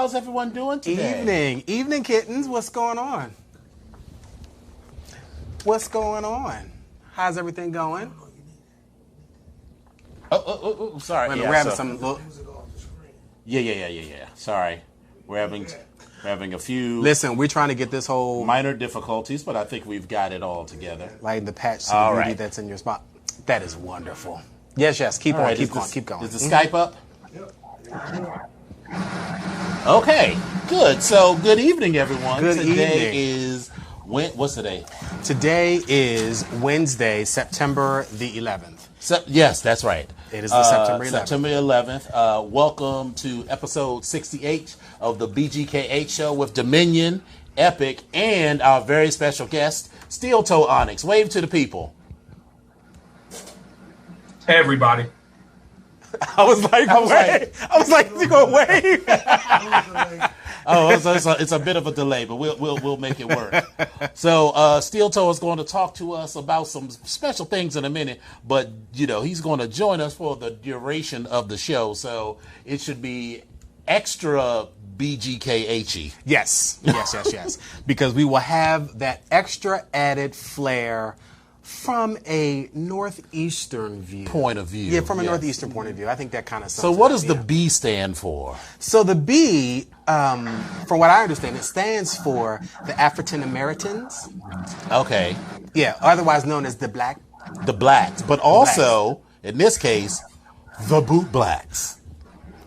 How's everyone doing today? Evening, kittens. What's going on? What's going on? How's everything going? Oh, sorry. We're having some. Yeah. Sorry, we're having a few. Listen, we're trying to get this whole minor difficulties, but I think we've got it all together. Like the patch to the beauty that's in your spot. That is wonderful. Yes. Keep on. Keep going. Is the Skype up? Okay, good. So, good evening, everyone. Today is what's today? Today is Wednesday, September the 11th. Yes, that's right. It is the September 11th. September 11th. Welcome to episode 68 of the BGKH show with Dominion, Epic, and our very special guest, Steel Toe Onyx. Wave to the people. Hey, everybody. I was like, you gonna wave? It's a bit of a delay, but we'll make it work. So Steel Toe is going to talk to us about some special things in a minute, but he's going to join us for the duration of the show, so it should be extra BGKHy. Yes, because we will have that extra added flair from a northeastern point of view. Yeah, from a northeastern point of view. I think that kind of sums So what does the B stand for? So the B, from what I understand, it stands for the African Americans. Okay. Yeah, otherwise known as the blacks. But also, in this case, the boot blacks.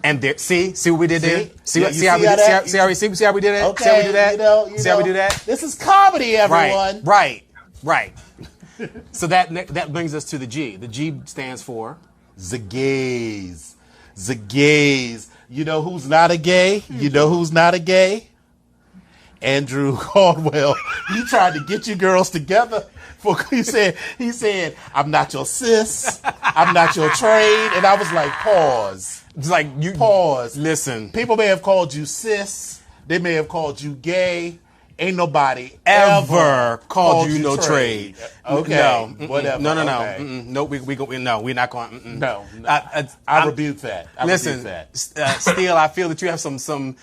And there, see what we did there? See how we did it? Okay. See how we did it? See how we do that? See how we do that? This is comedy, everyone. Right. So that brings us to the G. The G stands for the gays. The gays. You know who's not a gay? You know who's not a gay? Andrew Caldwell. He tried to get you girls together. He said, I'm not your sis. I'm not your trade. And I was like, pause. It's like you pause. Listen. People may have called you sis. They may have called you gay. Ain't nobody ever called you no trade. Okay. No. Whatever. No. Okay. No, we're not going. No. I rebuke that. Listen, Steele, I feel that you have some strong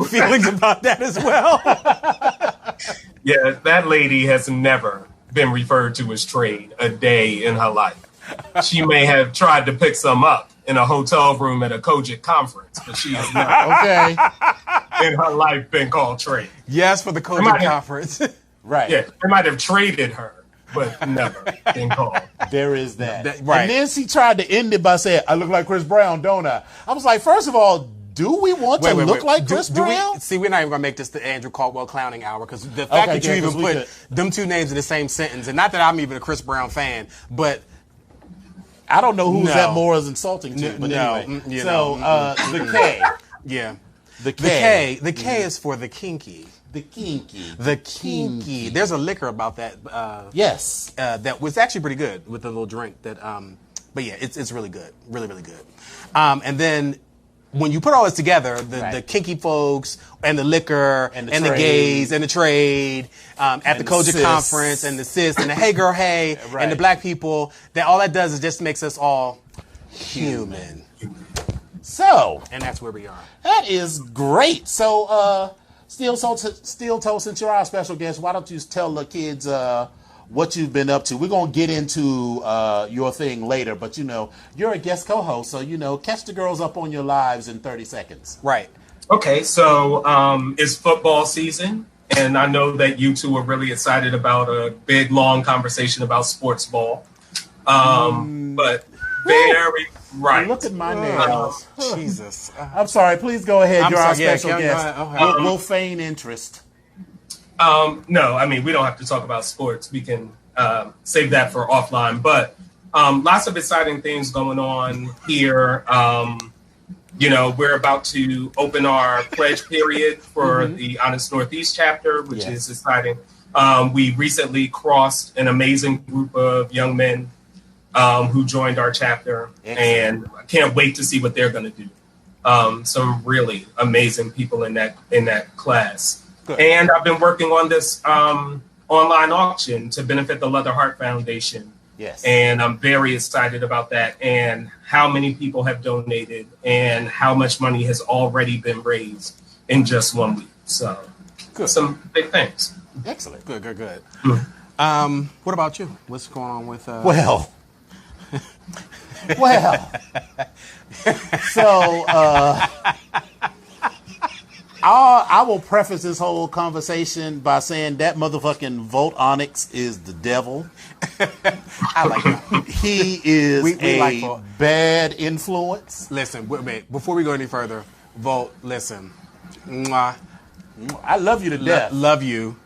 feelings about that as well. Yeah, that lady has never been referred to as trade a day in her life. She may have tried to pick some up in a hotel room at a Kojic conference, but she has never in her life been called trade. Yes, for the Kojic conference. Right. Yeah, they might have traded her, but never been called. There is that. Right. And then she tried to end it by saying, I look like Chris Brown, don't I? I was like, first of all, do we want to look like Chris Brown? We're not even going to make this the Andrew Caldwell clowning hour, because the fact that you even put them two names in the same sentence, and not that I'm even a Chris Brown fan, but I don't know who's that more is insulting to, but anyway. The K. Yeah. The K. The K is for the kinky. The kinky. The kinky. There's a liquor about that. Yes. That was actually pretty good with the little drink. But yeah, it's really good. Really, really good. And then when you put all this together, the kinky folks and the liquor and the gays and the trade at the Kojic conference and the cis and the hey girl hey and the black people, all that does is just makes us all human. So, and that's where we are. That is great. So, Steel Toe, since you're our special guest, why don't you tell the kids what you've been up to? We're going to get into your thing later, but, you're a guest co-host, so, catch the girls up on your lives in 30 seconds. Right. Okay, so it's football season, and I know that you two are really excited about a big, long conversation about sports ball. But very right. Look at my nails. Jesus. I'm sorry. Please go ahead. You're our special guest. We'll feign interest. No, I mean, we don't have to talk about sports. We can save that for offline. But lots of exciting things going on here. We're about to open our pledge period for the Honest Northeast chapter, which is exciting. We recently crossed an amazing group of young men who joined our chapter, and I can't wait to see what they're going to do. Some really amazing people in that class. Good. And I've been working on this online auction to benefit the Leather Heart Foundation. Yes. And I'm very excited about that and how many people have donated and how much money has already been raised in just 1 week. So some big things. Excellent. Good. What about you? What's going on with... So I will preface this whole conversation by saying that motherfucking Volt Onyx is the devil. I like him. He is a bad influence. Listen, wait, before we go any further, Volt, listen. Mwah. I love you to death. Love you.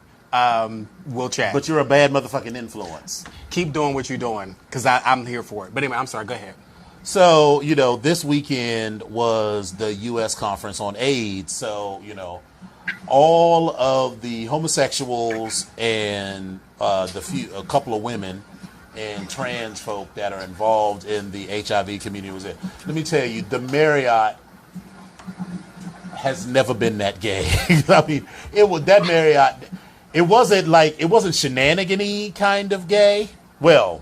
We'll chat. But you're a bad motherfucking influence. Keep doing what you're doing, because I'm here for it. But anyway, I'm sorry. Go ahead. So, this weekend was the U.S. Conference on AIDS. So, all of the homosexuals and a couple of women and trans folk that are involved in the HIV community was there. Let me tell you, the Marriott has never been that gay. I mean, that Marriott. It wasn't shenanigan-y kind of gay. Well,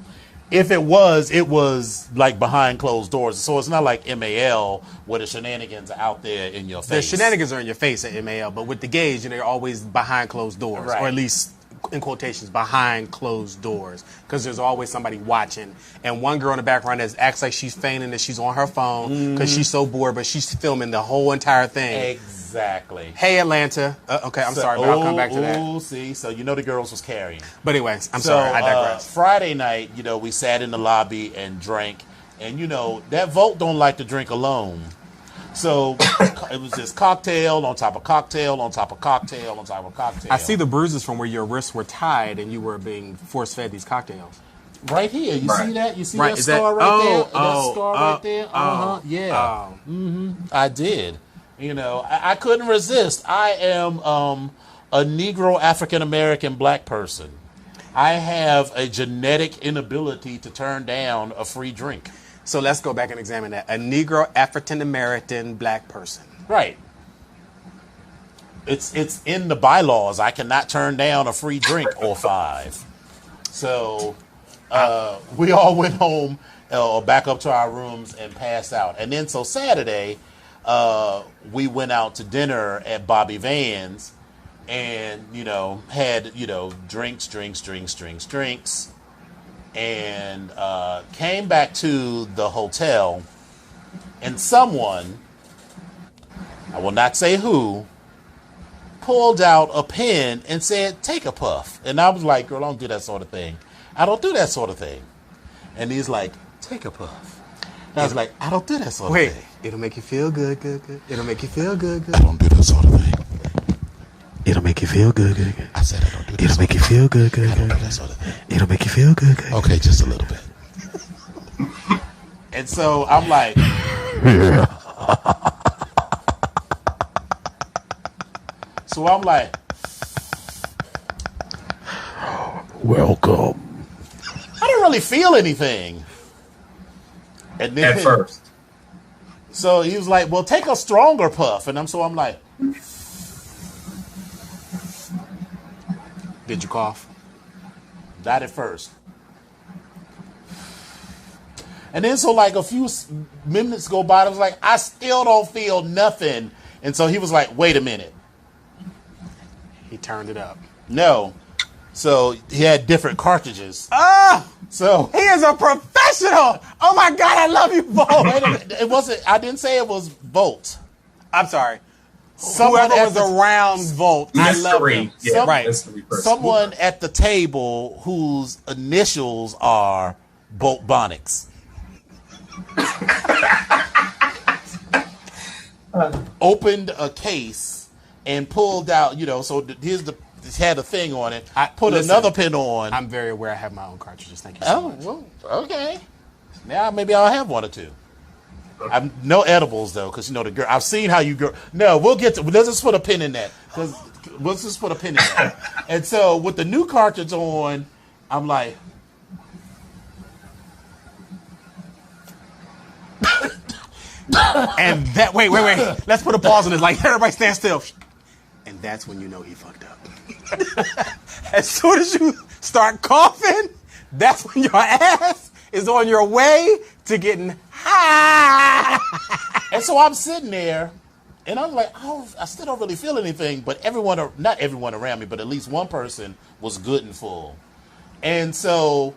if it was like behind closed doors. So it's not like MAL where the shenanigans are out there in your face. The shenanigans are in your face at MAL, but with the gays, they're always behind closed doors, or at least in quotations, behind closed doors, because there's always somebody watching. And one girl in the background that acts like she's feigning that she's on her phone because she's so bored, but she's filming the whole entire thing. Exactly. Hey, Atlanta. Okay, I'm sorry, but I'll come back to that. Oh, see, so the girls was carrying. But anyway, I'm sorry, I digress. Friday night, we sat in the lobby and drank, and that Volt don't like to drink alone. So it was just cocktail on top of cocktail on top of cocktail on top of cocktail. I see the bruises from where your wrists were tied and you were being force-fed these cocktails. Right here. You see that? You see that scar right there? That scar right there? Yeah. I did. I couldn't resist. I am a Negro African-American black person. I have a genetic inability to turn down a free drink. So let's go back and examine that. A Negro African-American black person. Right. It's in the bylaws. I cannot turn down a free drink or 5. So we all went home or back up to our rooms and passed out. And then so Saturday, we went out to dinner at Bobby Van's and, had, drinks. And came back to the hotel, and someone, I will not say who, pulled out a pen and said, "Take a puff." And I was like, "Girl, I don't do that sort of thing. I don't do that sort of thing." And he's like, "Take a puff." And I was like, "I don't do that sort of thing." It'll make you feel good. It'll make you feel good. I don't do that sort of thing. It'll make you feel good. I said I don't do that. It'll make you feel good. I don't do that sort of thing. It'll make you feel good. Okay, just a little bit. And so I'm like, So I'm like, welcome. I didn't really feel anything. And then, At first. So he was like, well, take a stronger puff. And I'm like. Did you cough? Not at first. And then so like a few minutes go by, I was like, I still don't feel nothing. And so he was like, wait a minute. He turned it up. No. So he had different cartridges. Ah! So he is a professional. Oh my God, I love you both. It wasn't, I didn't say it was Volt. I'm sorry. Someone Whoever was around Volt, I love him. Yeah, Right. Someone at the table whose initials are Bolt Bonics. Opened a case and pulled out, so it had a thing on it. I put another pin on. I'm very aware I have my own cartridges. Thank you so much. Well, okay. Now maybe I'll have one or two. No edibles though, because the girl. I've seen how you girl. No, we'll get to. Let's just put a pin in that. Because let's just put a pin in that. And so with the new cartridge on, I'm like. And that wait. Let's put a pause on this. Like everybody stand still. And that's when you know he fucked up. As soon as you start coughing, that's when your ass is on your way to getting high. And so I'm sitting there, and I'm like, I still don't really feel anything. But not everyone around me, but at least one person was good and full. And so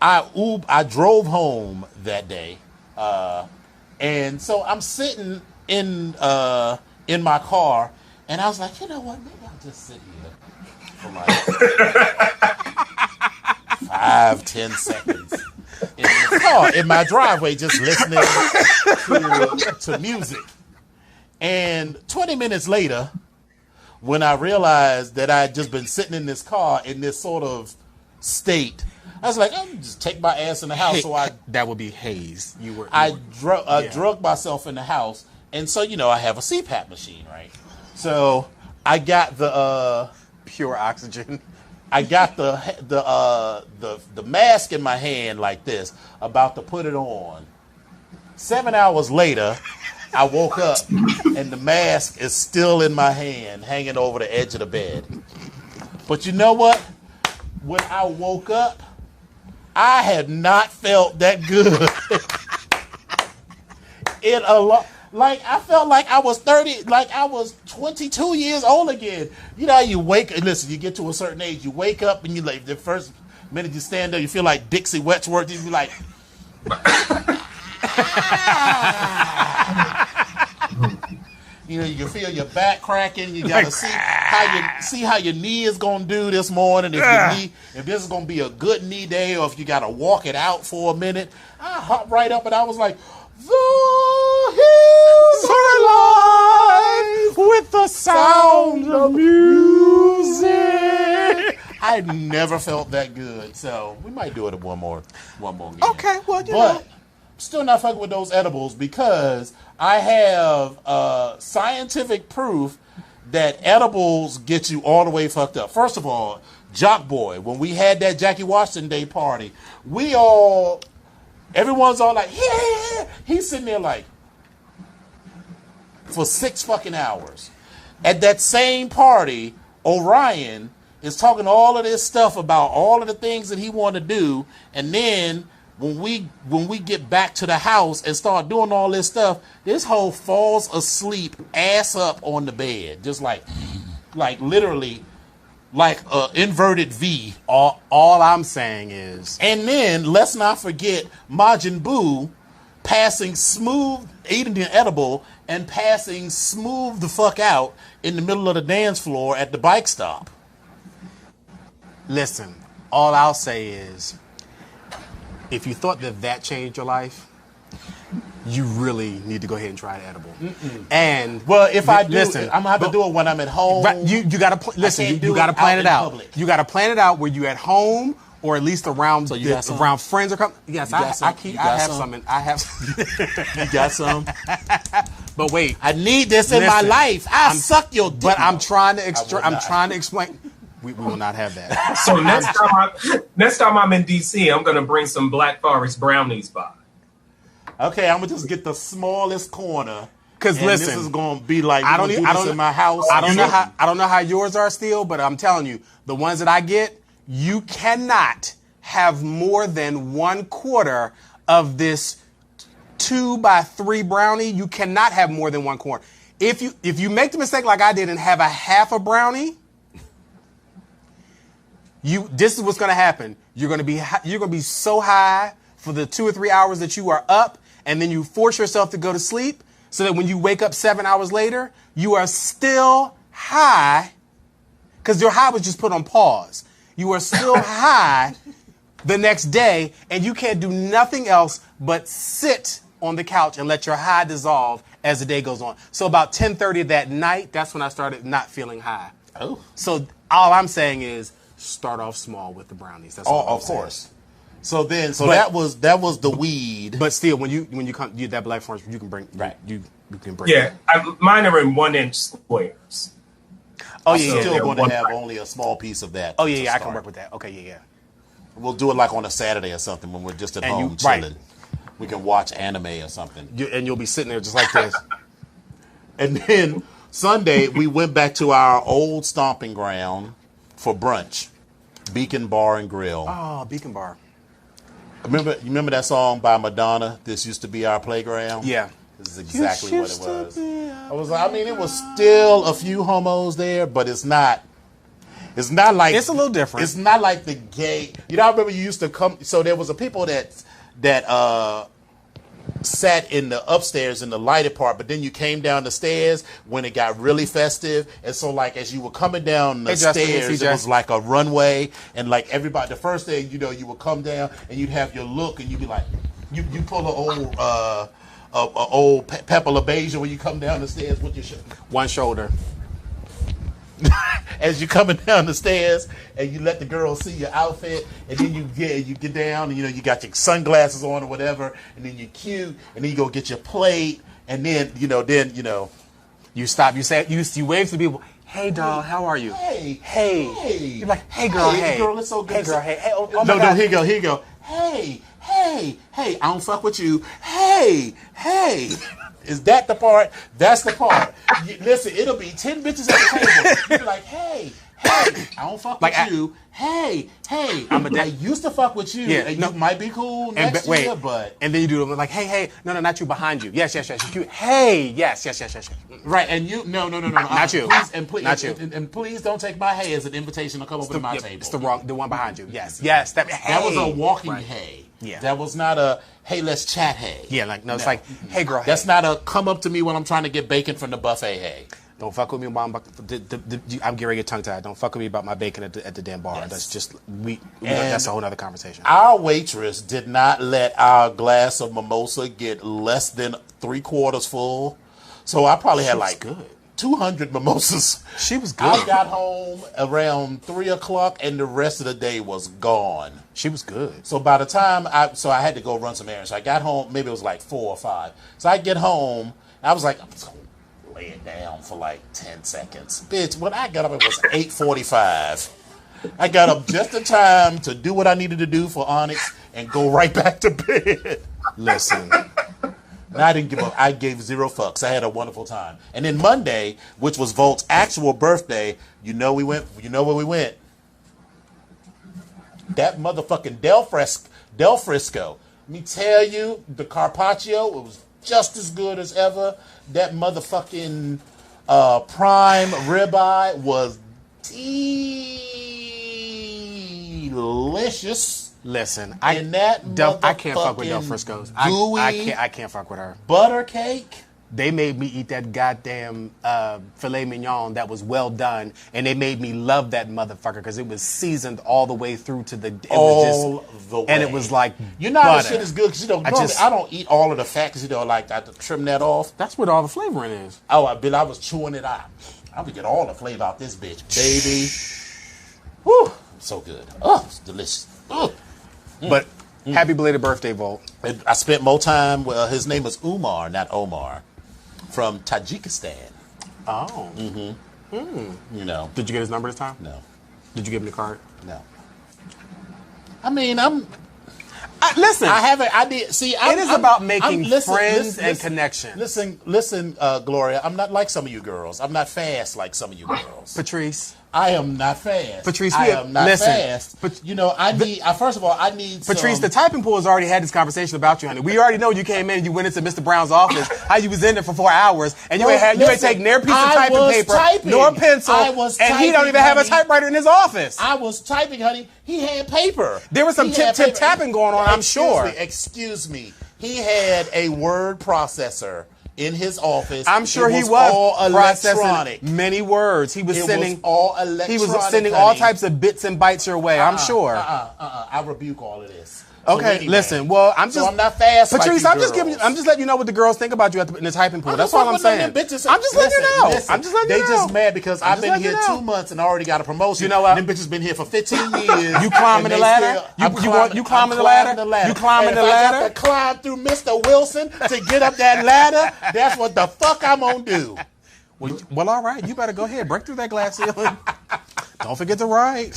I drove home that day. And so I'm sitting in my car, and I was like, you know what? Maybe I'll just sit here for like 5-10 seconds in the car, in my driveway, just listening to music. And 20 minutes later, when I realized that I had just been sitting in this car in this sort of state, I was like, I'll just take my ass in the house. So that would be haze. I drug myself in the house, and so I have a CPAP machine, right? So I got the pure oxygen. I got the mask in my hand like this, about to put it on. 7 hours later, I woke up and the mask is still in my hand, hanging over the edge of the bed. But you know what? When I woke up, I had not felt that good in a lot. Like, I felt like I was 30, like I was 22 years old again. You know how you you get to a certain age, you wake up and you like, the first minute you stand there, you feel like Dixie Wetworth, you be like, you can feel your back cracking. You gotta see how your knee is gonna do this morning. If this is gonna be a good knee day, or if you gotta walk it out for a minute. I hopped right up and I was like, the hills are alive with the sound of music. I never felt that good, so we might do it one more game. Okay, well, you know. Still not fucking with those edibles, because I have scientific proof that edibles get you all the way fucked up. First of all, Jock Boy, when we had that Jackie Washington Day party, everyone's all like, yeah. He's sitting there like, for 6 fucking hours. At that same party, Orion is talking all of this stuff about all of the things that he want to do, and then when we get back to the house and start doing all this stuff, this hoe falls asleep ass up on the bed, just like literally like a inverted V. All I'm saying is, and then let's not forget Majin Buu passing smooth, eating an edible and passing smooth the fuck out in the middle of the dance floor at the bike stop. Listen, all I'll say is, if you thought that changed your life, you really need to go ahead and try the edible. Mm-mm. And if I do, listen, I'm gonna have to do it when I'm at home. Right, you gotta listen. You gotta plan it out. You gotta plan it out where you at home, or at least around around friends or company. Yes, I have some. You got some? But wait, I need this in my life. I suck your dick. But I'm trying to explain. We will not have that. So next time I'm in DC, I'm gonna bring some Black Forest brownies by. Okay, I'm gonna just get the smallest corner. Because listen, this is gonna be like I don't in my house. I don't know how yours are still, but I'm telling you, the ones that I get, you cannot have more than 1/4 of this 2x3 brownie. You cannot have more than 1/4. If you make the mistake like I did and have a half a brownie, this is what's gonna happen. You're gonna be so high for the 2 or 3 hours that you are up, and then you force yourself to go to sleep, so that when you wake up 7 hours later, you are still high, because your high was just put on pause. You are still high the next day, and you can't do nothing else but sit on the couch and let your high dissolve as the day goes on. So about 10:30 that night, that's when I started not feeling high. Oh. So all I'm saying is start off small with the brownies. That's all. Of course. So that was the weed. But still, when you come that Black Forest, you can bring you can bring. Yeah, mine are in 1-inch squares. Oh I'm yeah, still going to have pack. only a small piece of that. Oh yeah, I can work with that. Okay, yeah. We'll do it like on a Saturday or something when we're just at home chilling. We can watch anime or something. And you'll be sitting there just like this. And then Sunday, we went back to our old stomping ground for brunch, Beacon Bar and Grill. Oh, Beacon Bar. You remember that song by Madonna? This used to be our playground. Yeah, this is exactly what it was. It was still a few homos there, but it's not. It's not like it's a little different. It's not like the gay. I remember you used to come. So there was a people that sat in the upstairs in the lighted part, but then you came down the stairs when it got really festive, and so like as you were coming down the stairs, it was like a runway, and like everybody, the first day, you would come down and you'd have your look, and you'd be like, you pull an old Pepper LaBeija when you come down the stairs with your one shoulder. As you're coming down the stairs, and you let the girl see your outfit, and then you get down, and you got your sunglasses on or whatever, and then you're cute, and then you go get your plate, and then you stop, you wave to people, hey doll, how are you? Hey. You're like, hey girl, hey. Girl, it's so good. Hey girl, hey. Oh my God. No, here you go. Hey, I don't fuck with you. Hey. Is that the part? That's the part. Listen, it'll be 10 bitches at the table. You'll be like, hey, I don't fuck with you. Hey, I used to fuck with you. Yeah, you might be cool next year, but... And then you do it like, hey, no, not you, behind you. Yes, you're cute. Hey, yes. Right, and you, no. Not you. Not you. And please don't take my hey as an invitation to come over to my table. It's the one behind you. Yes. That was a walking hey. Yeah. That was not a, hey, let's chat hey. Yeah, it's like, hey, girl, hey. That's not a come up to me when I'm trying to get bacon from the buffet hey. Don't fuck with me, Mom. I'm getting ready to get tongue-tied. Don't fuck with me about my bacon at the damn bar. Yes. That's just, that's a whole other conversation. Our waitress did not let our glass of mimosa get less than 3/4 full. So I probably had like 200 mimosas. She was good. I got home around 3 o'clock, and the rest of the day was gone. She was good. So by the time I had to go run some errands. So I got home, maybe it was like 4 or 5. So I get home, I was like, I'm just going to lay it down for like 10 seconds. Bitch, when I got up, it was 8:45. I got up just in time to do what I needed to do for Onyx and go right back to bed. Listen. And I didn't give up. I gave 0 fucks. I had a wonderful time. And then Monday, which was Volt's actual birthday, you know where we went? That motherfucking Del Frisco. Let me tell you, the Carpaccio, it was just as good as ever. That motherfucking prime ribeye was delicious. Listen, I can't fuck with Del Frisco's. I can't fuck with her. Butter cake. They made me eat that goddamn filet mignon that was well done, and they made me love that motherfucker because it was seasoned all the way through to the way. And it was like butter. Shit is good because I don't eat all of the fat because like I have to trim that off. That's what all the flavoring is. Oh, I was chewing it out. I would get all the flavor out this bitch, baby. Whew, so good. Oh, it's delicious. But happy belated birthday, Volt. I spent more time. Well, his name was Umar, not Omar. from Tajikistan. Oh. You know. Did you get his number this time? No. Did you give him the card? No. I mean, listen. I haven't. I did. See, it is about making friends and connections. Listen, Gloria. I'm not like some of you girls. I'm not fast like some of you girls. Patrice. I am not fast. Patrice, I am not fast. But you know, first of all, I need. Patrice, the typing pool has already had this conversation about you, honey. We already know you came in and you went into Mr. Brown's office, how you was in there for 4 hours, and you ain't take near piece of typing paper, nor pencil, and he don't even have a typewriter in his office. I was typing, honey. He had paper. There was some tip tapping going on, I'm sure. Excuse me. He had a word processor in his office. I'm sure he was all processing many words. He was sending all electronic. He was sending all types of bits and bytes your way. I'm sure. I rebuke all of this. Okay, anyway, listen. Well, I'm not fast. Patrice, like I'm just letting you know what the girls think about you in the typing pool. That's all I'm saying. I'm just letting you know. I'm just letting you know. They just mad because I've been here 2 months and already got a promotion. You know what? Them bitches been here for 15 years. You climbing the ladder? You climbing the ladder? You climbing the ladder? I got to climb through Mr. Wilson to get up that ladder. That's what the fuck I'm gonna do. Well, all right. You better go ahead. Break through that glass ceiling. Don't forget to write.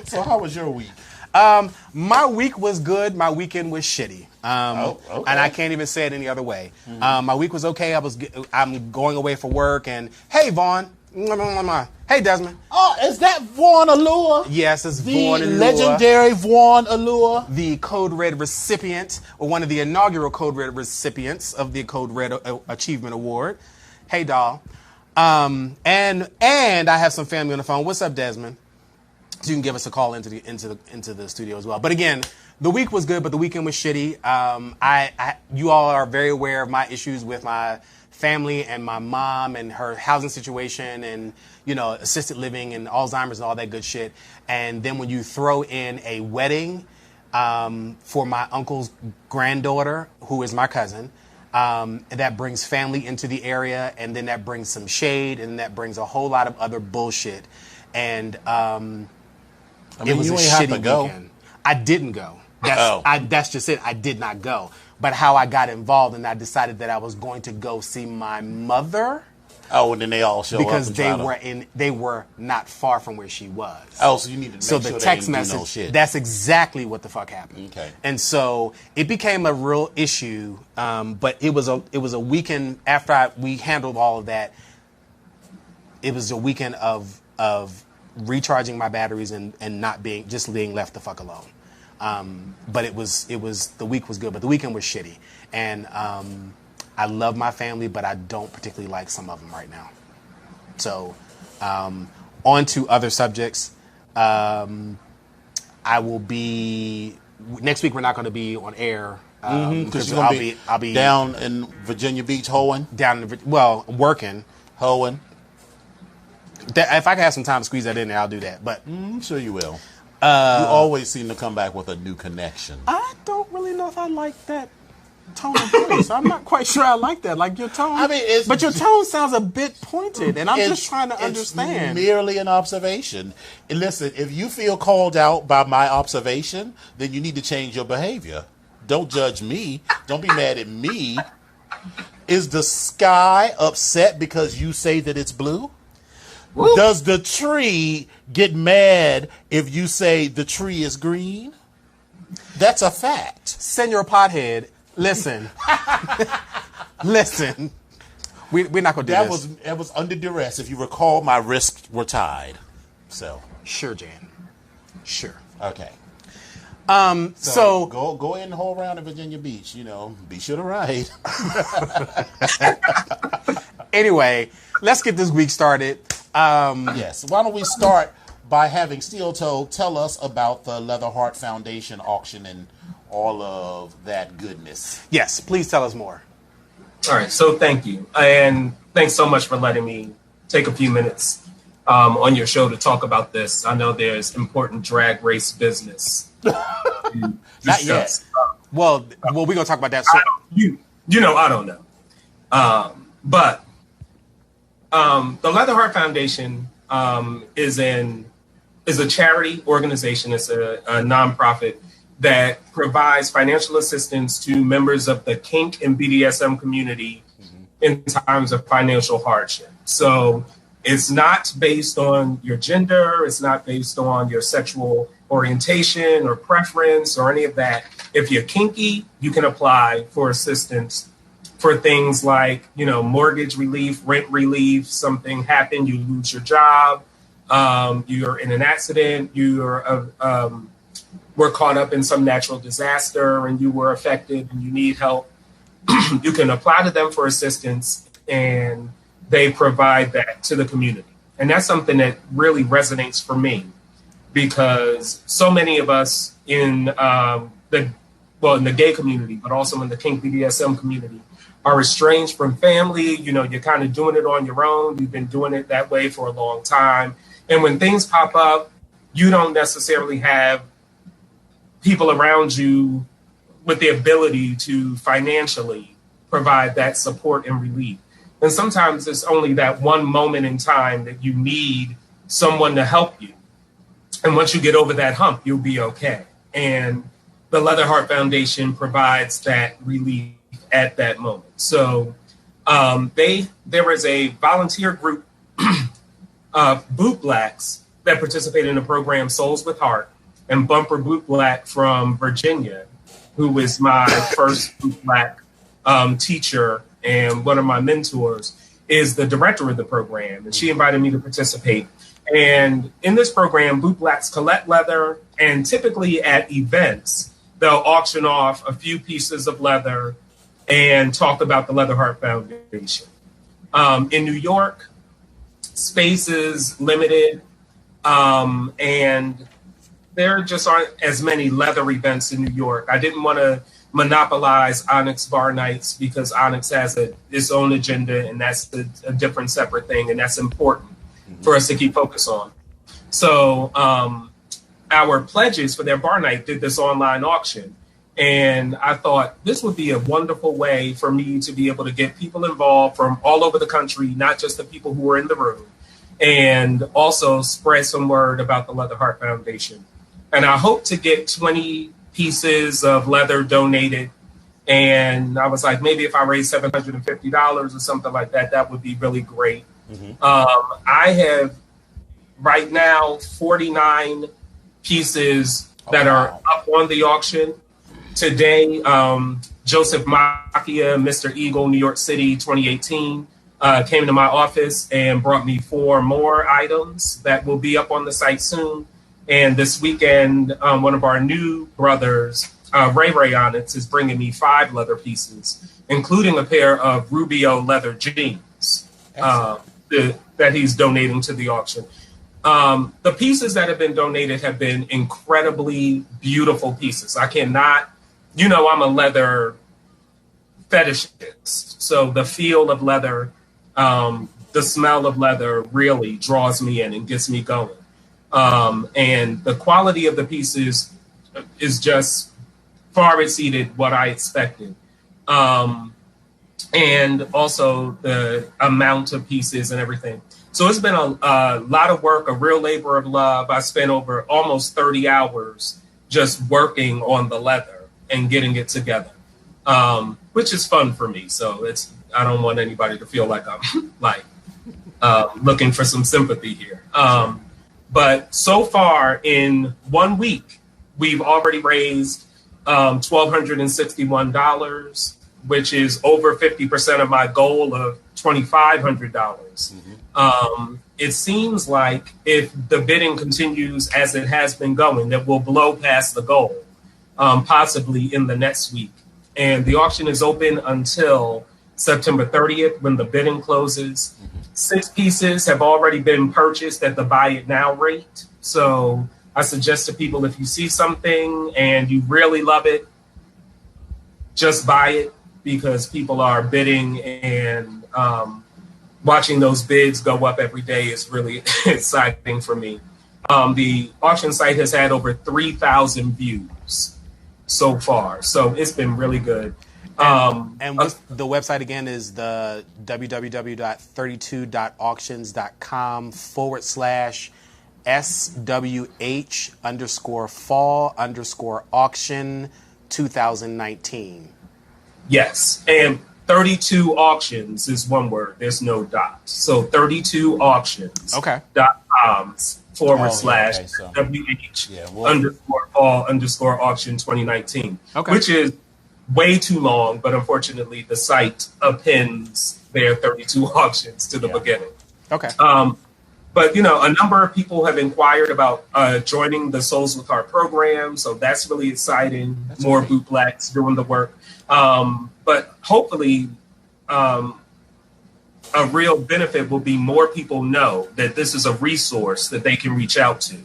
So how was your week? My week was good. My weekend was shitty. Okay. And I can't even say it any other way. My week was okay. I'm going away for work, and hey, Vaughn. Hey, Desmond. Oh, is that Vaughn Allure? Yes, it's Vaughn Allure. The legendary Vaughn Allure. The Code Red recipient, or one of the inaugural Code Red recipients of the Code Red Achievement Award. Hey, doll. And I have some family on the phone. What's up, Desmond? So you can give us a call into the studio as well. But again, the week was good, but the weekend was shitty. You all are very aware of my issues with my family and my mom and her housing situation and, you know, assisted living and Alzheimer's and all that good shit. And then when you throw in a wedding for my uncle's granddaughter, who is my cousin, that brings family into the area, and then that brings some shade, and that brings a whole lot of other bullshit. And it was a shitty weekend. I didn't go. That's just it. I did not go. But how I got involved, and I decided that I was going to go see my mother. Oh, and then they all show up because they were not far from where she was. Oh, so you need to make sure the text they message. Do no shit. That's exactly what the fuck happened. Okay. And so it became a real issue. But it was a weekend after we handled all of that. It was a weekend of recharging my batteries and not being left the fuck alone. But the week was good, but the weekend was shitty. And I love my family, but I don't particularly like some of them right now. So on to other subjects. I will be next week. We're not going to be on air because I'll be down in Virginia Beach hoeing. Working hoeing. If I can have some time to squeeze that in there, I'll do that. But I'm sure you will. You always seem to come back with a new connection. I don't really know if I like that tone of voice. I'm not quite sure I like that. Like your tone. I mean, but your tone sounds a bit pointed, and I'm just trying to understand. It's merely an observation. And listen, if you feel called out by my observation, then you need to change your behavior. Don't judge me. Don't be mad at me. Is the sky upset because you say that it's blue? Woo. Does the tree get mad if you say the tree is green? That's a fact. Senor Pothead, listen. Listen. We're not going to do this. That was under duress. If you recall, my wrists were tied. So. Sure, Jan. Sure. Okay. So go ahead and hold around in Virginia Beach. You know, be sure to ride. Anyway, let's get this week started. Yes. Why don't we start by having Steel Toe tell us about the Leather Heart Foundation auction and all of that goodness. Yes, please tell us more. All right. So thank you. And thanks so much for letting me take a few minutes on your show to talk about this. I know there's important drag race business. Not yet. Well, we're going to talk about that soon. I don't know. But the Leather Heart Foundation is a charity organization. It's a nonprofit that provides financial assistance to members of the kink and BDSM community in times of financial hardship. So it's not based on your gender, it's not based on your sexual orientation or preference or any of that. If you're kinky, you can apply for assistance for things like, mortgage relief, rent relief, something happened, you lose your job, you're in an accident, were caught up in some natural disaster and you were affected and you need help. You can apply to them for assistance and they provide that to the community. And that's something that really resonates for me because so many of us in the gay community, but also in the kink BDSM community are estranged from family. You're kind of doing it on your own. You've been doing it that way for a long time. And when things pop up, you don't necessarily have people around you with the ability to financially provide that support and relief. And sometimes it's only that one moment in time that you need someone to help you. And once you get over that hump, you'll be okay. And the Leather Heart Foundation provides that relief at that moment. So there is a volunteer group of Boot Blacks that participate in the program Souls with Heart, and Bumper Boot Black from Virginia, who is my first Boot Black teacher and one of my mentors, is the director of the program. And she invited me to participate. And in this program, Boot Blacks collect leather, and typically at events, they'll auction off a few pieces of leather and talk about the Leather Heart Foundation. In New York, space is limited, and there just aren't as many leather events in New York. I didn't want to monopolize Onyx Bar Nights because Onyx has its own agenda, and that's a different separate thing, and that's important for us to keep focus on. So our pledges for their bar night did this online auction, and I thought this would be a wonderful way for me to be able to get people involved from all over the country, not just the people who were in the room, and also spread some word about the Leather Heart Foundation. And I hope to get 20 pieces of leather donated. And I was like, maybe if I raise $750 or something like that, that would be really great. I have right now 49 pieces that are up on the auction. Today, Joseph Macchia, Mr. Eagle, New York City, 2018, came to my office and brought me 4 more items that will be up on the site soon. And this weekend, one of our new brothers, Ray Onyx, is bringing me 5 leather pieces, including a pair of Rubio leather jeans that he's donating to the auction. The pieces that have been donated have been incredibly beautiful pieces. I cannot, I'm a leather fetishist. So the feel of leather, the smell of leather really draws me in and gets me going. And the quality of the pieces is just far exceeded what I expected. And also the amount of pieces and everything. So it's been a lot of work, a real labor of love. I spent over almost 30 hours just working on the leather and getting it together, which is fun for me. So I don't want anybody to feel like I'm looking for some sympathy here. But so far in 1 week, we've already raised $1,261, which is over 50% of my goal of $2,500. It seems like if the bidding continues as it has been going, that we'll blow past the goal, possibly in the next week. And the auction is open until September 30th when the bidding closes. 6 pieces have already been purchased at the buy it now rate. So I suggest to people, if you see something and you really love it, just buy it, because people are bidding, and watching those bids go up every day is really exciting for me. The auction site has had over 3,000 views so far, so it's been really good. And the website again is the www.32.auctions.com/ SWH_fall_auction 2019. Yes, and 32 auctions is one word. There's no dot. So 32 auctions. Okay. .coms / WH underscore fall underscore auction 2019. Okay. Which is way too long, but unfortunately the site appends their 32 auctions to the beginning. Okay. But, you know, a number of people have inquired about joining the Souls with Heart program. So that's really exciting. That's more great. Bootlegs doing the work. But hopefully a real benefit will be more people know that this is a resource that they can reach out to.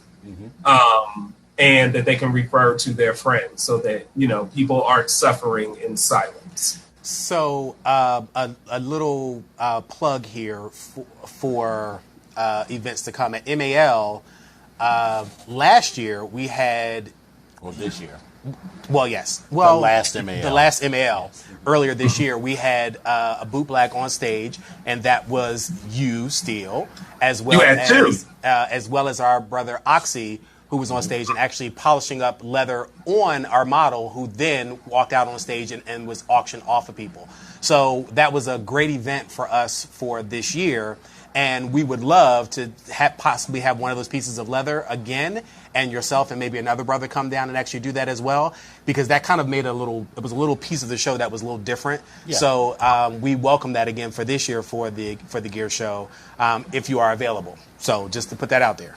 And that they can refer to their friends so that, you know, people aren't suffering in silence. So a little plug here for events to come at MAL. Last year we had, or this year. Well, yes. Well, the last MAL. The last MAL. Earlier this year, we had a boot black on stage, and that was you, Steele, as well as our brother Oxy, who was on stage and actually polishing up leather on our model, who then walked out on stage and was auctioned off of people. So that was a great event for us for this year. And we would love to possibly have one of those pieces of leather again, and yourself and maybe another brother come down and actually do that as well, because that kind of made it was a little piece of the show that was a little different. Yeah. So we welcome that again for this year for the gear show, if you are available. So just to put that out there.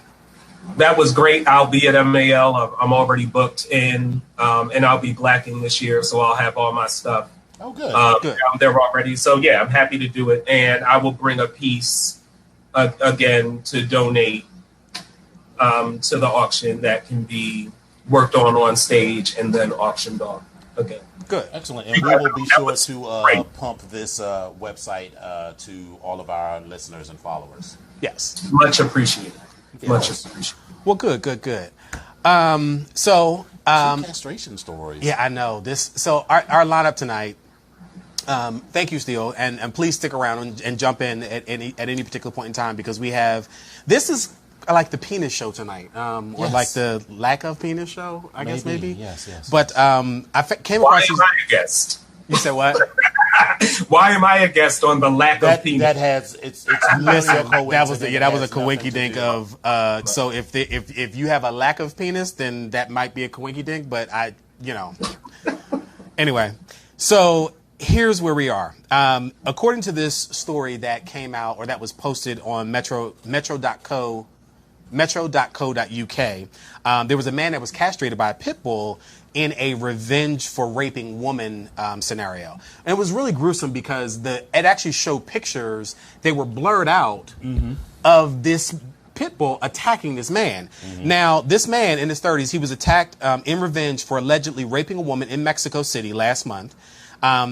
That was great. I'll be at MAL. I'm already booked in, and I'll be blacking this year, so I'll have all my stuff. Oh, good. Good. I'm there already. So yeah, I'm happy to do it, and I will bring a piece again to donate to the auction that can be worked on stage and then auctioned off again. Good. Excellent. And we will be sure to pump this website to all of our listeners and followers. Yes. Much appreciated. Much appreciated. Well, good. Some castration stories. Yeah, I know this. So our lineup tonight. Thank you, Steele, and please stick around and jump in at any particular point in time, because this is like the penis show tonight, or like the lack of penis show, I guess maybe. Yes. But I came across. Why am I a guest? You said what? Why am I a guest on the lack of penis? That has it's listen. That was a coinky dink of. So if you have a lack of penis, then that might be a coinky dink. But anyway, so. Here's where we are. According to this story that came out, or that was posted on metro.co.uk, there was a man that was castrated by a pit bull in a revenge for raping woman scenario. And it was really gruesome because it actually showed pictures, they were blurred out of this pit bull attacking this man. Now, this man in his 30s, he was attacked in revenge for allegedly raping a woman in Mexico City last month.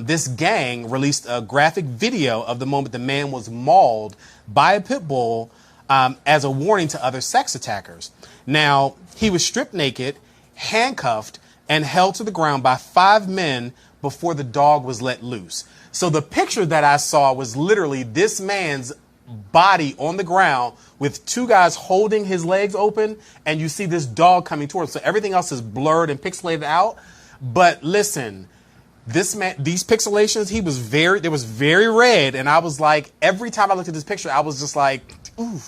This gang released a graphic video of the moment the man was mauled by a pit bull as a warning to other sex attackers. Now, he was stripped naked, handcuffed, and held to the ground by 5 men before the dog was let loose. So the picture that I saw was literally this man's body on the ground with 2 guys holding his legs open, and you see this dog coming towards him. So everything else is blurred and pixelated out. But listen, this man, these pixelations, there was very red, and I was like, every time I looked at this picture, I was just like, ooh.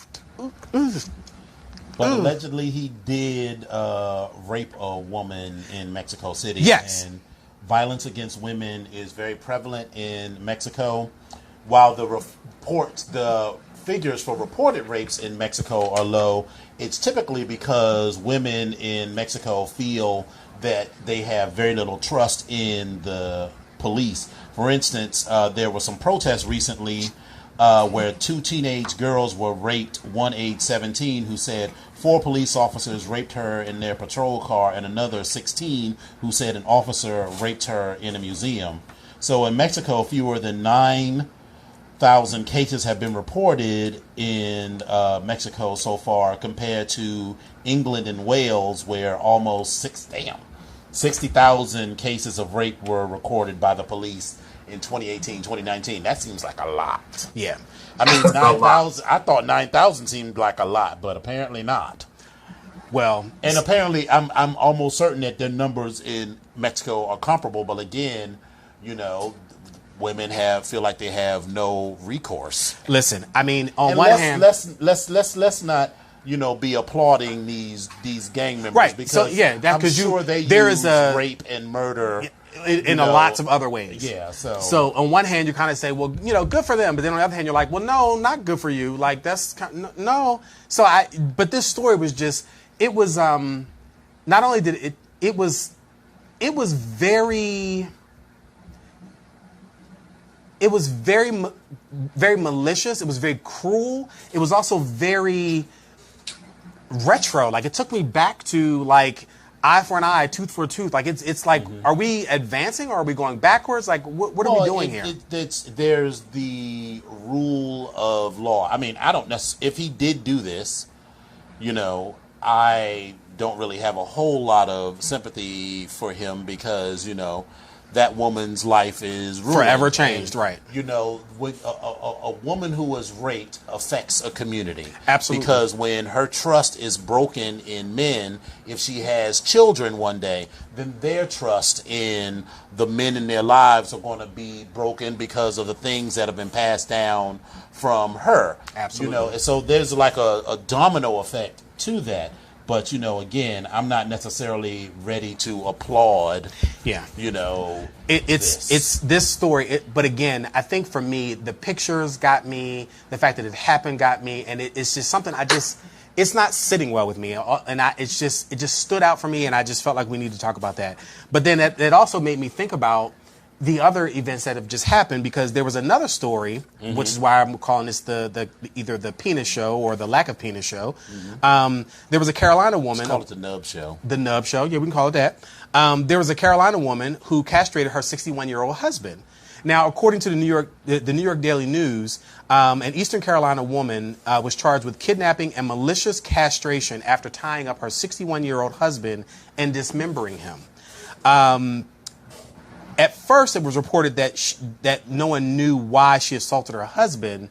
But allegedly, he did rape a woman in Mexico City. Yes. And violence against women is very prevalent in Mexico. While the figures for reported rapes in Mexico are low, it's typically because women in Mexico feel that they have very little trust in the police. For instance, there were some protests recently where 2 teenage girls were raped, one age 17, who said 4 police officers raped her in their patrol car, and another 16 who said an officer raped her in a museum. So in Mexico, fewer than 9,000 cases have been reported in Mexico so far, compared to England and Wales, where almost 60,000 cases of rape were recorded by the police in 2018, 2019. That seems like a lot. Yeah. I mean, 9,000. I thought 9,000 seemed like a lot, but apparently not. Well, And apparently, I'm almost certain that their numbers in Mexico are comparable. But again, you know, women feel like they have no recourse. listen, I mean, on And one hand, let's not, you know, be applauding these gang members, Right. because So, yeah, I'm sure there use is a rape and murder in lots of other ways. Yeah. So on one hand, you kind of say, well, you know, good for them, but then on the other hand, you're like, well, no, not good for you. Like that's no. So but this story was just, it was not only did it was very. It was very malicious. It was very cruel. It was also very retro. Like, it took me back to, like, eye for an eye, tooth for a tooth. Like, it's like, are we advancing or are we going backwards? Like, what are we doing here? There's the rule of law. I mean, I don't necessarily, if he did do this, you know, I don't really have a whole lot of sympathy for him, because, you know, that woman's life is ruined. Forever changed, right. You know, with a woman who was raped affects a community. Absolutely. Because when her trust is broken in men, if she has children one day, then their trust in the men in their lives are going to be broken because of the things that have been passed down from her. Absolutely. You know, so there's like a domino effect to that. But, you know, again, I'm not necessarily ready to applaud. Yeah. You know, it's this story. But again, I think for me, the pictures got me. The fact that it happened got me, and it's just something it's not sitting well with me. And it just stood out for me, and I just felt like we need to talk about that. But then it also made me think about the other events that have just happened, because there was another story, which is why I'm calling this the either the penis show or the lack of penis show. There was a Carolina woman. Let's call it the nub show. The nub show. Yeah, we can call it that. There was a Carolina woman who castrated her 61-year-old husband. Now, according to the New York Daily News, an Eastern Carolina woman was charged with kidnapping and malicious castration after tying up her 61-year-old husband and dismembering him. At first, it was reported that no one knew why she assaulted her husband,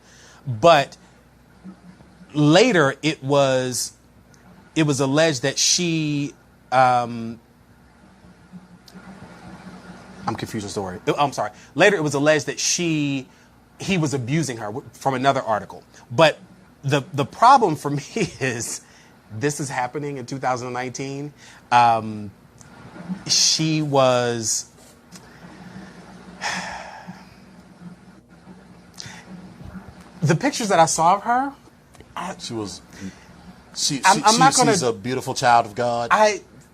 but later it was alleged that she. I'm confusing the story. I'm sorry. Later, it was alleged that he was abusing her, from another article. But the problem for me is this is happening in 2019. She was. The pictures that I saw of her, she's a beautiful child of God.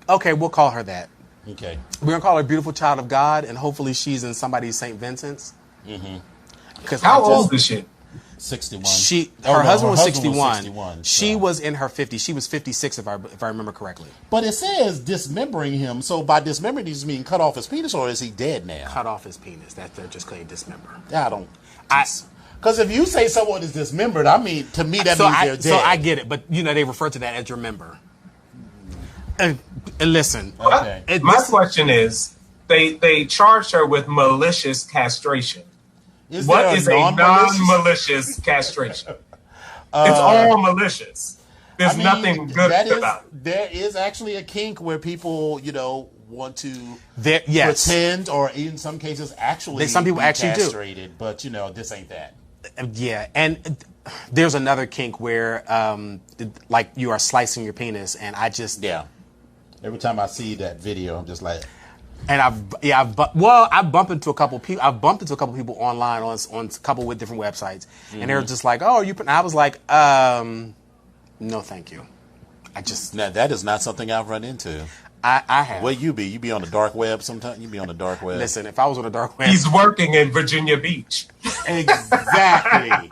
Okay, we'll call her that. Okay. We're going to call her a beautiful child of God, and hopefully she's in somebody's St. Vincent's. Mm-hmm. How old is she? 61. Her husband was 61. 61. She was in her 50s. She was 56, if I remember correctly. But it says dismembering him. So by dismembering, does it mean cut off his penis, or is he dead now? Cut off his penis. They're just claiming dismember. I don't. Because if you say someone is dismembered, I mean, to me that means they're dead. So I get it, but you know they refer to that as your member. And listen, okay. My question is, they charged her with malicious castration. What is a non-malicious castration? It's all malicious. There's nothing good about it. There is actually a kink where people, you know, want to pretend, or in some cases actually some people actually castrated, do. But, you know, this ain't that. Yeah, and there's another kink where, like, you are slicing your penis, and I just... Yeah. Every time I see that video, I'm just like... And I've bumped into a couple people. I've bumped into a couple people online on a couple with different websites, and they were just like, "Oh, you." And I was like, "No, thank you." Now that is not something I've run into. I have. Where you be? You be on the dark web sometimes? You be on the dark web? Listen, if I was on the dark web... He's working in Virginia Beach. Exactly.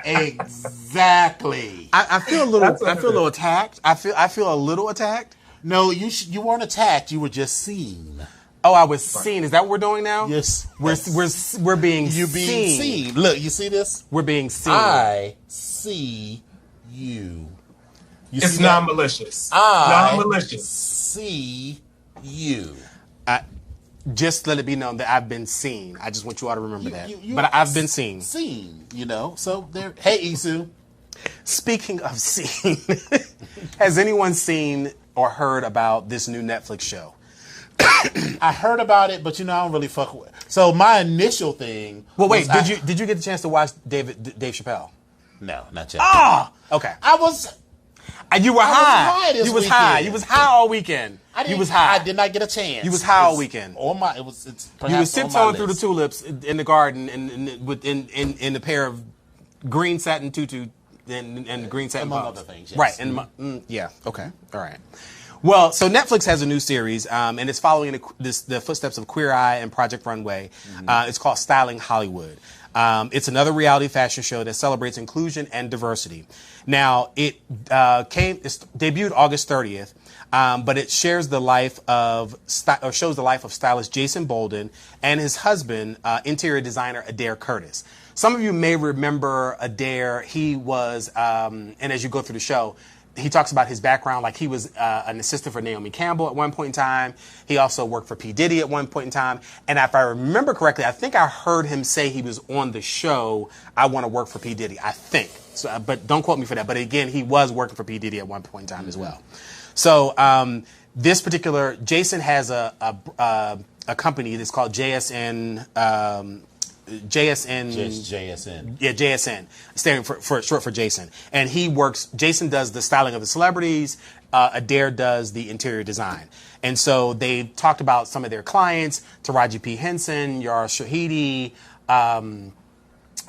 Exactly. I feel a little attacked. I feel a little attacked. No, you weren't attacked. You were just seen. Oh, I was seen. Is that what we're doing now? Yes. We're being You're being seen. Look, you see this? We're being seen. I see you. It's non-malicious. Non-malicious. See you. Just let it be known that I've been seen. I just want you all to remember that. But I've been seen. Seen, you know. So there. Hey, Isu. Speaking of seeing, has anyone seen or heard about this new Netflix show? I heard about it, but I don't really fuck with it. So my initial thing. Well, wait, did you get the chance to watch Dave Chappelle? No, not yet. Ah, okay. You were high. You was high. You was high all weekend. You was high. I did not get a chance. You was high all weekend. You was tiptoeing through the tulips in the garden in a pair of green satin tutu and green satin among pumps. other things. Yes. Right. And yeah. Okay. All right. Well, so Netflix has a new series, and it's following the footsteps of Queer Eye and Project Runway. It's called Styling Hollywood. It's another reality fashion show that celebrates inclusion and diversity. Now, it debuted August 30th, but it shares the life of shows the life of stylist Jason Bolden and his husband, interior designer Adair Curtis. Some of you may remember Adair. He was, and as you go through the show, he talks about his background, like he was an assistant for Naomi Campbell at one point in time. He also worked for P. Diddy at one point in time. And if I remember correctly, I think I heard him say he was on the show, I Want to Work for P. Diddy, I think. So, but don't quote me for that. But again, he was working for P. Diddy at one point in time as well. So this particular, Jason has a company that's called JSN. JSN. Yeah, JSN, standing for short for Jason. And Jason does the styling of the celebrities, Adair does the interior design. And so they talked about some of their clients, Taraji P. Henson, Yara Shahidi,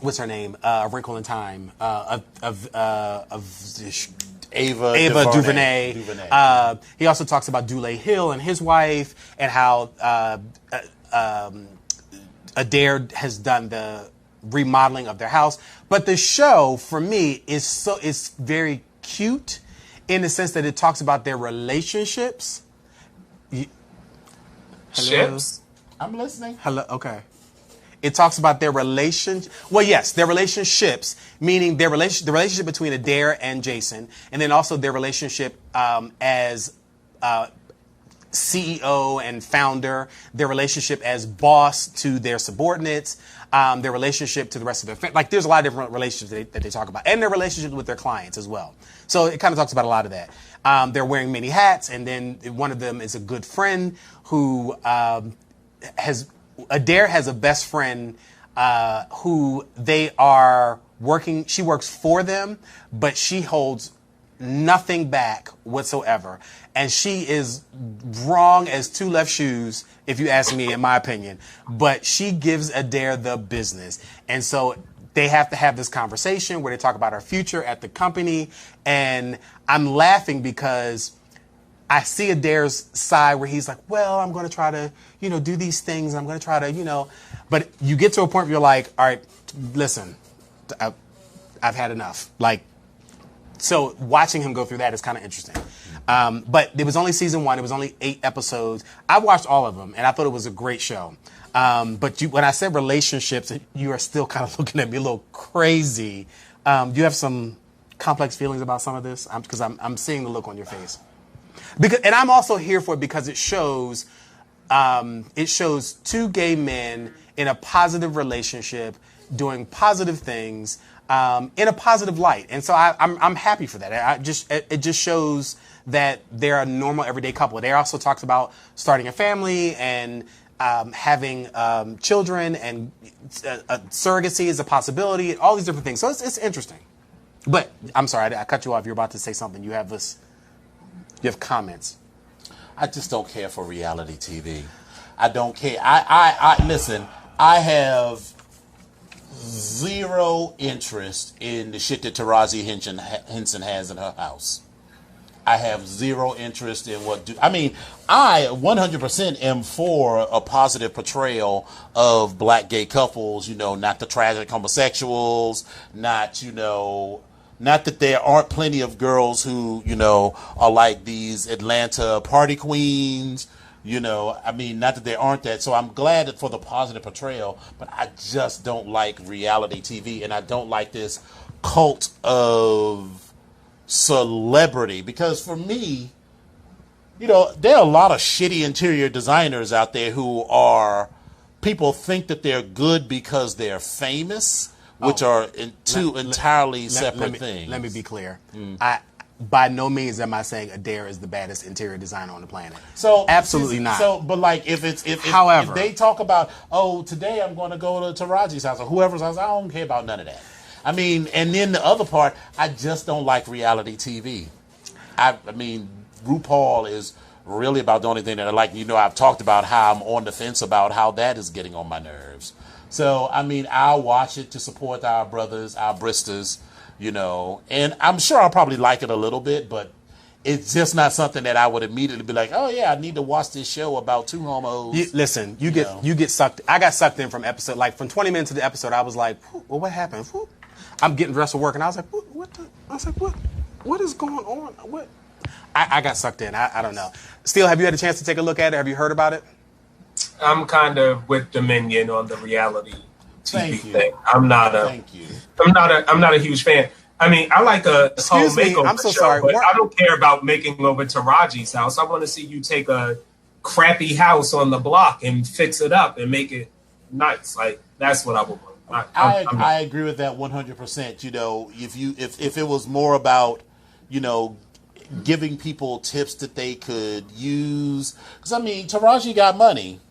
what's her name? A Wrinkle in Time, Ava DuVernay. He also talks about Dule Hill and his wife, and how Adair has done the remodeling of their house. But the show, for me, is very cute in the sense that it talks about their relationships. Ships? I'm listening. Hello. Okay. It talks about their relationship. Well, yes, their relationships, meaning the relationship between Adair and Jason, and then also their relationship as CEO and founder, their relationship as boss to their subordinates, their relationship to the rest of their family. Like, there's a lot of different relationships that they talk about, and their relationships with their clients as well. So it kind of talks about a lot of that. They're wearing many hats, and then one of them is a good friend who Adair has a best friend who they are working. She works for them, but she holds nothing back whatsoever. And she is wrong as two left shoes, if you ask me, in my opinion. But she gives Adair the business. And so they have to have this conversation where they talk about our future at the company. And I'm laughing because I see Adair's side where he's like, well, I'm going to try to, do these things. I'm going to try to, But you get to a point where you're like, all right, listen, I've had enough. So watching him go through that is kind of interesting. But it was only season 1. It was only 8 episodes. I watched all of them, and I thought it was a great show. But when I said relationships, you are still kind of looking at me a little crazy. Do you have some complex feelings about some of this? Because I'm seeing the look on your face. And I'm also here for it because it shows two gay men in a positive relationship doing positive things in a positive light, and so I'm happy for that. It just shows that they're a normal everyday couple. They also talks about starting a family and having children, and surrogacy is a possibility. All these different things. So it's interesting. But I'm sorry, I cut you off. You're about to say something. You have comments. I just don't care for reality TV. I don't care. I listen. I have zero interest in the shit that Taraji Henson has in her house. I have zero interest in I 100% am for a positive portrayal of black gay couples, not the tragic homosexuals, not that there aren't plenty of girls who, are like these Atlanta party queens, not that there aren't that. So I'm glad for the positive portrayal, but I just don't like reality TV, and I don't like this cult of celebrity, because for me, there are a lot of shitty interior designers out there who people think that they're good because they're famous, which are two entirely separate things. Let me be clear. I by no means am I saying Adair is the baddest interior designer on the planet. So absolutely not. So, but like if they talk about, oh, today I'm going to go to Taraji's house or whoever's house, I don't care about none of that. I mean, and then the other part, I just don't like reality TV. I mean, RuPaul is really about the only thing that I like. You know, I've talked about how I'm on the fence about how that is getting on my nerves. So, I mean, I'll watch it to support our brothers, our Bristers, you know, and I'm sure I'll probably like it a little bit, but it's just not something that I would immediately be like, oh yeah, I need to watch this show about two homos. You get sucked. I got sucked in from 20 minutes of the episode. I was like, well, what happened? Whew. I'm getting dressed for work, and I was like, what is going on? What? I got sucked in. I don't know. Steele, have you had a chance to take a look at it? Have you heard about it? I'm kind of with Dominion on the reality TV thing. I'm not a huge fan. I mean, I like a home makeover I'm so show, sorry. but I don't care about making over Taraji's house. I want to see you take a crappy house on the block and fix it up and make it nice. Like, that's what I would want. I agree with that 100%. You know, if it was more about, you know, giving people tips that they could use, because I mean, Taraji got money.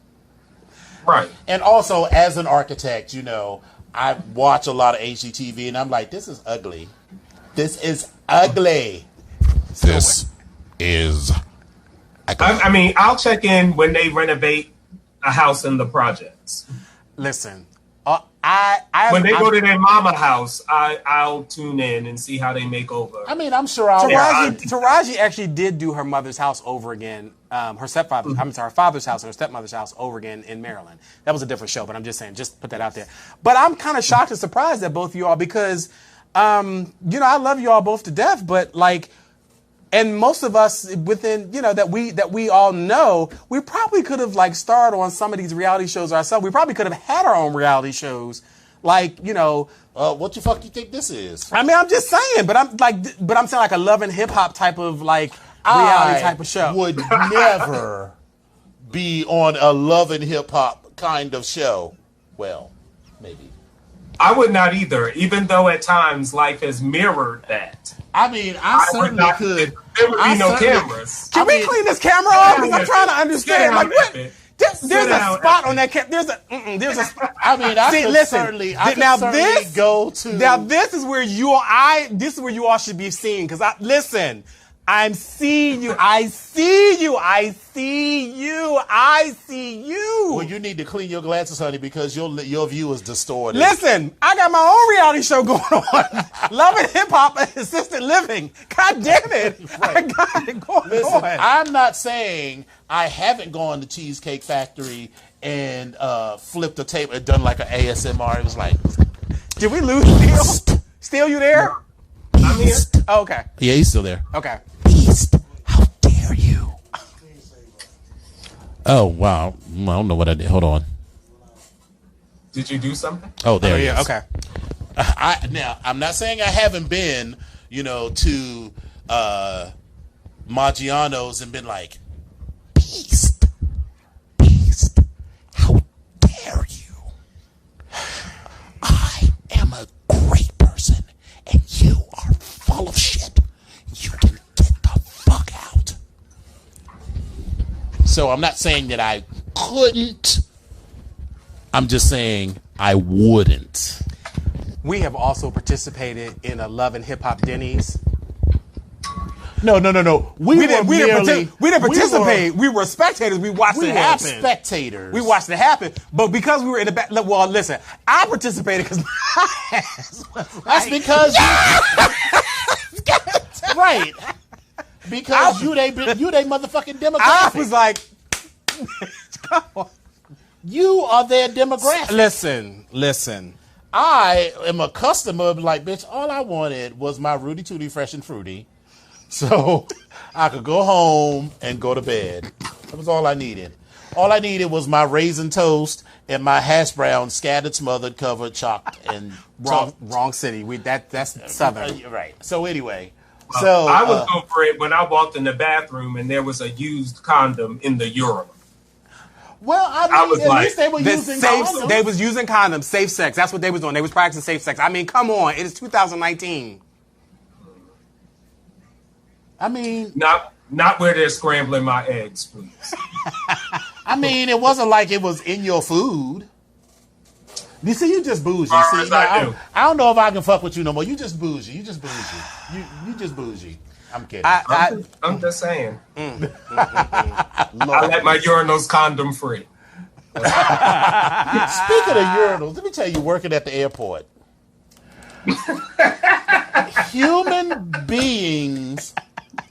Right. And also, as an architect, you know, I watch a lot of HGTV, and I'm like, this is ugly. This is ugly. This is ugly. I mean, I'll check in when they renovate a house in the projects. Listen, when they go to their mama house, I'll tune in and see how they make over. I mean, I'm sure Taraji actually did do her mother's house over again. Her father's house and her stepmother's house over again in Maryland. That was a different show, but I'm just saying, just put that out there. But I'm kind of shocked and surprised at both of you all because, you know, I love you all both to death, but like, and most of us within, you know, that we all know, we probably could have like starred on some of these reality shows ourselves. We probably could have had our own reality shows, like, you know. What the fuck you think this is? I mean, I'm just saying, but I'm saying like a Love and Hip Hop type of like reality type of show. Would never be on a Love and Hip Hop kind of show. Well, maybe. I would not either, even though at times life has mirrored that. I mean, I certainly could. There would be no cameras. Can we clean this camera off? Because I'm trying to understand. Like, what? There's a spot on that camera. There's a spot. I mean, I could certainly go to. Now, this is where you all should be seen. Because listen. I'm seeing you. I see you. I see you. I see you. Well, you need to clean your glasses, honey, because your view is distorted. Listen, I got my own reality show going on. Love and Hip Hop and Assisted Living. God damn it. Right. I got it going on. I'm not saying I haven't gone to Cheesecake Factory and flipped the table and done like an ASMR. It was like, did we lose Steele? Steele, you there? I'm here. Oh, okay. Yeah, he's still there. Okay. Beast, how dare you? Oh, wow. I don't know what I did. Hold on. Did you do something? Oh, there he is. Okay. Now, I'm not saying I haven't been, you know, to Maggiano's and been like, Beast, how dare you? I am a great person, and you are full of shit. You can get the fuck out. So I'm not saying that I couldn't. I'm just saying I wouldn't. We have also participated in a Love and Hip Hop Denny's. No. We didn't participate. We were spectators. We watched it happen. Spectators. We watched it happen. But because we were in the back, well, listen, I participated because my ass was That's because right. Because you they motherfucking demographic. I was like, come on. You are their demographic. Listen. I am a customer, like, bitch, all I wanted was my Rudy Tooty Fresh and Fruity. So I could go home and go to bed. That was all I needed. All I needed was my raisin toast and my hash brown scattered, smothered, covered, chopped, and wrong city. That's Southern. Right. So anyway, so I was over it when I walked in the bathroom and there was a used condom in the urinal. Well, I was at like, least they were using condoms. They was using condoms, safe sex. That's what they was doing. They was practicing safe sex. I mean, come on. It is 2019. I mean, not where they're scrambling my eggs, please. I mean, it wasn't like it was in your food. You see, you just bougie. Far See, as I do. I don't know if I can fuck with you no more. You just bougie. You just bougie. You just bougie. I'm kidding. I'm just saying. I let my urinals condom free. Speaking of urinals, let me tell you, working at the airport, human beings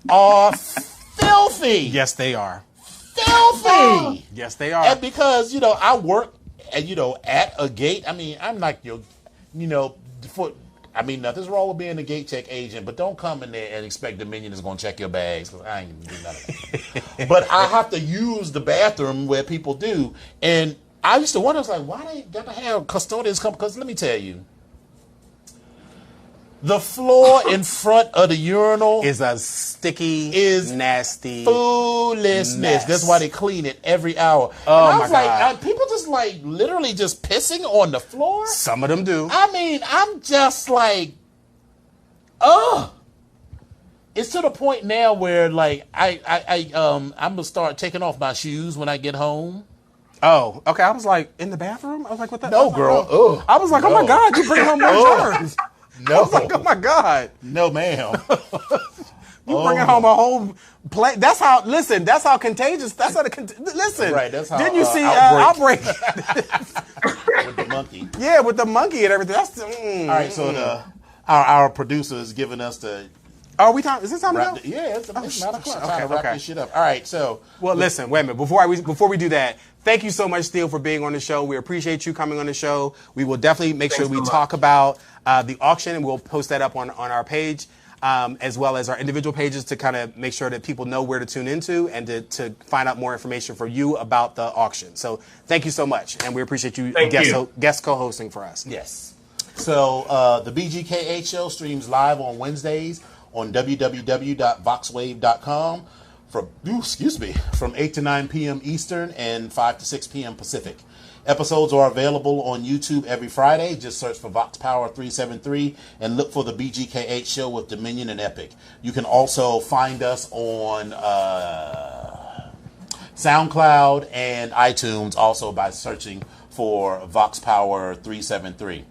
are filthy. Yes, they are. Filthy. Yes, they are. And because, I work, at a gate. I mean, I'm like nothing's wrong with being a gate check agent, but don't come in there and expect Dominion is going to check your bags, because I ain't gonna do none of that. But I have to use the bathroom where people do. And I used to wonder, I was like, why they got to have custodians come? Because let me tell you, the floor in front of the urinal is a sticky, nasty foolishness. mess. That's why they clean it every hour. Oh, and I my was like, God. people just like literally just pissing on the floor? Some of them do. I mean, I'm just like, ugh. It's to the point now where like I'm gonna start taking off my shoes when I get home. Oh, okay. I was like, in the bathroom? I was like, what the? No, girl. Ugh. I was like, oh my God, you bring home more germs. No. I was like, oh my God. No, ma'am. You bringing home a whole plate. That's how contagious, listen. Right, that's how, didn't you see Outbreak. Outbreak? With the monkey. Yeah, with the monkey and everything. That's, All right, so our producer is giving us the... Are we time? Is this time to go? Yeah, it's 9 o'clock. Okay, Time to wrap this shit up. All right, so... Well, listen, wait a minute. Before we do that, thank you so much, Steele, for being on the show. We appreciate you coming on the show. We will definitely make sure we talk about the auction, and we'll post that up on our page, as well as our individual pages, to kind of make sure that people know where to tune into and to find out more information for you about the auction. So thank you so much, and we appreciate you guest co-hosting for us. Yes. So the BGKH show streams live on Wednesdays on www.voxwave.com from 8 to 9 p.m. Eastern and 5 to 6 p.m. Pacific. Episodes are available on YouTube every Friday. Just search for Vox Power 373 and look for the BGKH show with Dominion and Epic. You can also find us on SoundCloud and iTunes also by searching for Vox Power 373.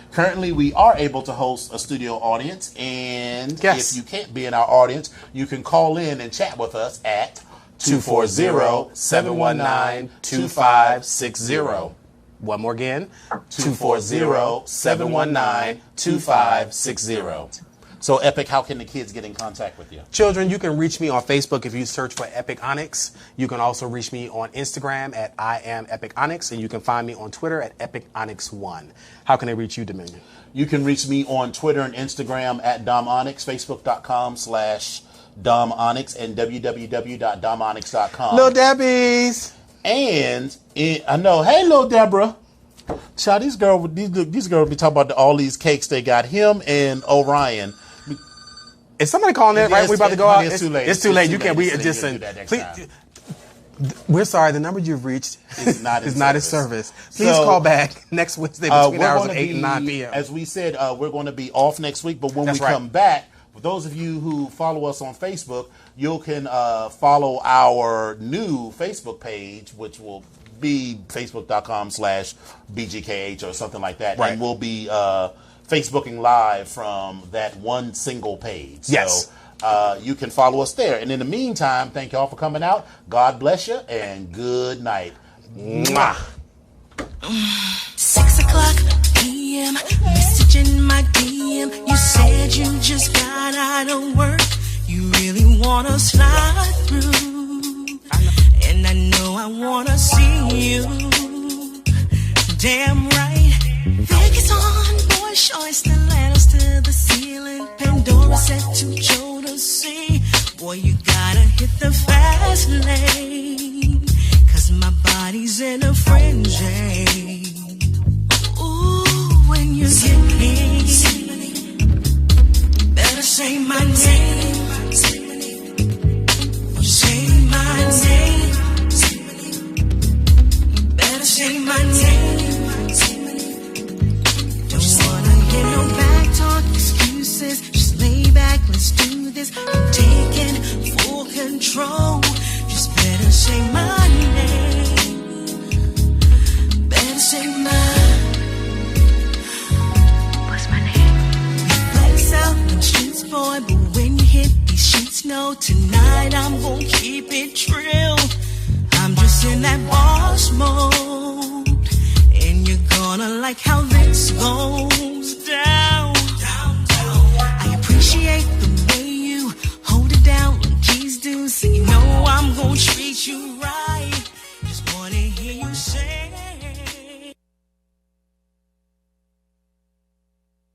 Currently, we are able to host a studio audience, and if you can't be in our audience, you can call in and chat with us at 240-719-2560. One more again, 240-719-2560. So, Epic, how can the kids get in contact with you? Children, you can reach me on Facebook if you search for Epic Onyx. You can also reach me on Instagram at I am Epic Onyx, and you can find me on Twitter at Epic Onyx1. How can they reach you, Dominion? You can reach me on Twitter and Instagram at Dom Onyx, Facebook.com/Dom Onyx, and www.domonyx.com. Little Debbie's. And I know, hey, little Deborah. Child, these girls be talking about all these cakes they got. Him and Orion. Is somebody calling in? Right, we about to go out. It's too late. It's too late. You can't. We just please. We're sorry. The number you've reached is not in service. Please call back next Wednesday between the hours of 8 and 9 p.m. As we said, we're going to be off next week, but when we come back, for those of you who follow us on Facebook, you can follow our new Facebook page, which will be facebook.com/BGKH or something like that. Right. And we'll be Facebooking live from that one single page. Yes. So you can follow us there. And in the meantime, thank you all for coming out. God bless you and good night. Mwah. 6 o'clock p.m. Message in my DM. You said you just got out of work. You really want to slide through. And I know I want to see you. Damn right. Vegas on, boy, short stilettos to the ceiling. Pandora set to Jodeci. Boy, you gotta hit the fast lane. 'Cause my body's in a frenzy. Ooh, when you get me, better say my name. Say my name. tonight I'm gonna keep it trill. I'm just in that bar